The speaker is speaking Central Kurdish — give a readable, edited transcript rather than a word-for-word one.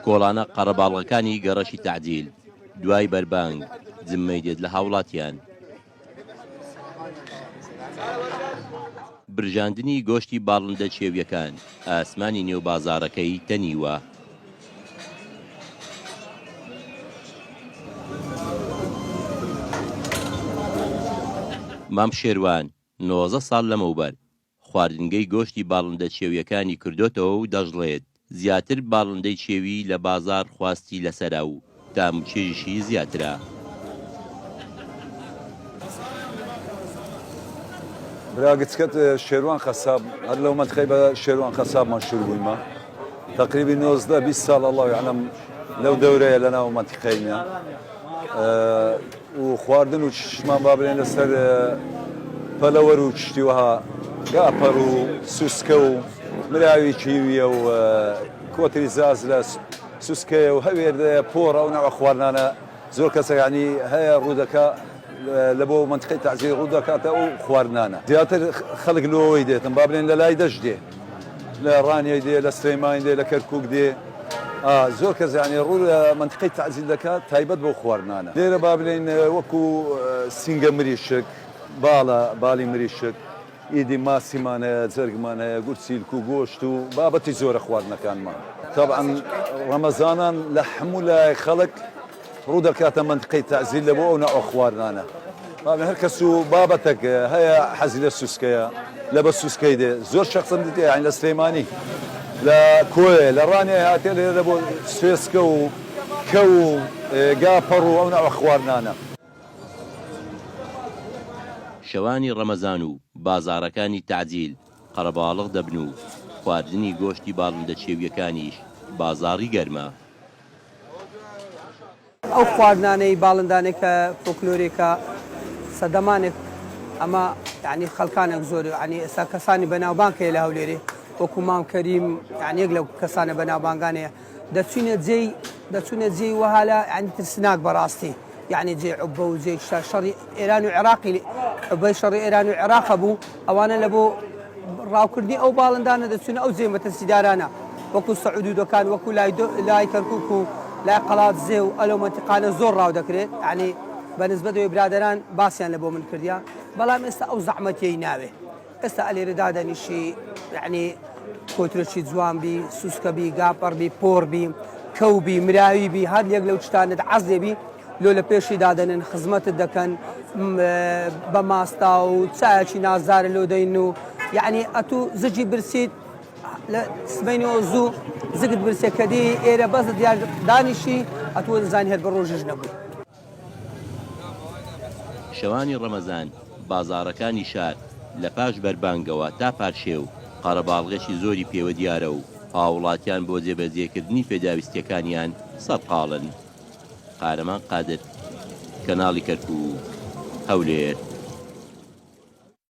کۆڵانە قەرەباڵغەکانی گەڕەشی تەعجیل دوای بەربانگ جممەی دێت لە هاوڵاتیان. برژاندنی گۆشتی باڵندە چێویەکان ئاسمانی نێو بازارەکەی تەنیوە. مام شێروان 90 ساڵ لەمەوبەر خواردنگەی گۆشتی باڵندە چێویەکانی کردوتەوە و دەژڵێت زیاتر باڵندەی چێوی لە بازار خواستی لەسەرا و داموچێژیشی زیاترە. براگەچکەت شێروان خەساب هەر لەو منتخەی بە شێروان خەساب مەشهور بوویمە تقریبی 19-20 ساڵ الله یعلم لەو دەورەیە لەناو منتیقەیمە و خواردن و چشمان با بڵێن لەسەر پەلەوەر و چشتی وەها گاپەڕ و سوسکە و مراوی چیویە و کۆتری زاز لە سوسکەیە و هەوێردەیە پۆڕە و ناوە خواردنانە زۆر کەسە یعنی هەیە ڕوودەکە لە بۆ منتقی تەعجیل ڕوو دەکاتە و خواردنانە زیاتر خەڵک لەوەی دێتن با بڵێن لە لای دەش دێ لە ڕانیای دێ لە سلێمانی دێ لە کەرکووک دێ زۆر کەس یعنی ڕوو لە منتقی تەعجیل دەکات تایبەت بۆ خواردنانە لێرە با بڵێن وەکو سینگە مریشک باڵی مریشک ئیدی ماسیمان هەیە جەرگمان هەیە گورچیلک و گۆشت و بابەتی زۆرە خواردنەکانمان طبعا ڕەمەزانان لە هەموو لای خەڵک ڕوو دەکاتە منتقەی تەعجیل لە بۆ ئەو ناو خواردنانە هەر کەس و بابەتێک هەیە حەزی لە سوسکەیە لە بە سوسکەی دێ زۆر شەخصم دیتێ یعنی لە سلێمانی لە کۆیە لە ڕانێ هاتێ لێرە بۆ سوێسکە و کە و گاپەڕ و ئەو ناو خواردنانە. شەوانی ڕەمەزان و بازارەکانی تەعجیل قەرەباڵغ دەبن و خواردنی گۆشتی باڵندە چێویەکانیش بازاڕی گەرمە. ئەو خواردنانەی باڵندانێک کە فۆکلۆرێکە سەدەمانێک ئەمە یعنی خەڵکانێک زۆر ینی ئێستا کەسانی بەناوبانگەیە لە هەولێرێ وەکو مام کەریم یعنی یەک لەو کەسانە بەناوبانگانەیە دەچونە جێی وەهالە ینی ترسناک بەڕاستی یعنی جێ عوبە و جێ شەڕی ئێران و عێراقی عوبەی شەڕی ئێران و عێراقە بوو ئەوانە لە بۆ ڕاوکردنی ئەو باڵندانە دەچونە ئەو جێ مەترسیدارانە وەکو سەعودودەکان وەکو لای کەرکووک و لای قەڵات زێ و ئەلەو منتیقانە زۆر ڕاو دەکرێت ینی بەنسبەتەوەی برادەران باسییان لە بۆ من کردیا بەڵام ئێستا ئەو زەحمەتیەی ناوێ ئێستا ئەلێرە دادەنیشی یعنی کۆترەشی جوانبی سوسکەبی گاپەڕبی پۆڕبی کەوبی مراویبی هەر یەک لەو شتانت عەزێبی لۆ لە پێشی دادەنن خزمەتت دەکەن بە ماستا و چایەکی نازارە لۆ دەین و یعنی ئەتوو زجی برسیت لە سبەینەوە زوو زگت برسێکەدی ئێرە بەزت دیار دانیشی ئەتووە دەزانی هەر بە ڕۆژش نەبوو. شەوانی ڕەمەزان بازارەکانی شار لە پاش بەربانگەوە تا پارشێو قەرەباڵغێکی زۆری پێوە دیارە و هاوڵاتیان بۆ جێبەجێکردنی پێداویستیەکانیان سەرقاڵن. قارەمان قادر کەناڵی کەرکووک هەولێر.